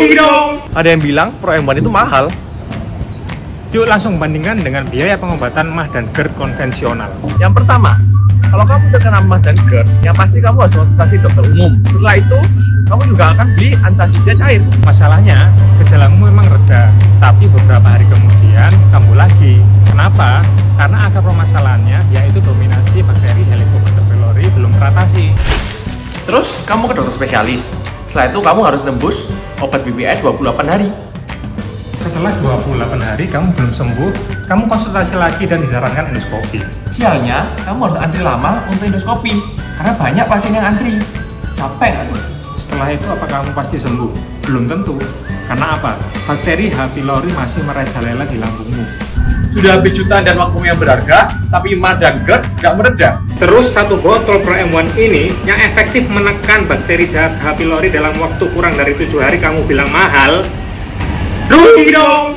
Rugi dong. Ada yang bilang Pro M1 itu mahal. Yuk langsung bandingkan dengan biaya pengobatan mah dan GERD konvensional. Yang pertama, kalau kamu terkena mah dan GERD, yang pasti kamu harus konsultasi dokter umum. Setelah itu, kamu juga akan beli antasidet cair. Masalahnya, gejalamu memang reda, tapi beberapa hari kemudian kambuh lagi. Kenapa? Karena akar permasalahannya yaitu dominasi bakteri Helicobacter pylori belum teratasi. Terus, kamu ke dokter spesialis. Setelah itu, kamu harus nembus obat BPS 28 hari. Setelah 28 hari kamu belum sembuh, kamu konsultasi lagi dan disarankan endoskopi. Sialnya, kamu harus antri lama untuk endoskopi. Karena banyak pasien yang antri. Capek nggak tuh? Setelah itu apa kamu pasti sembuh? Belum tentu. Karena apa? Bakteri H. pylori masih merajalela di lambungmu. Sudah habis jutaan dan waktu yang berharga, tapi mah dan GERD nggak mereda. Terus satu botol Pro M1 ini yang efektif menekan bakteri jahat H. pylori dalam waktu kurang dari 7 hari kamu bilang mahal? Rugi dong!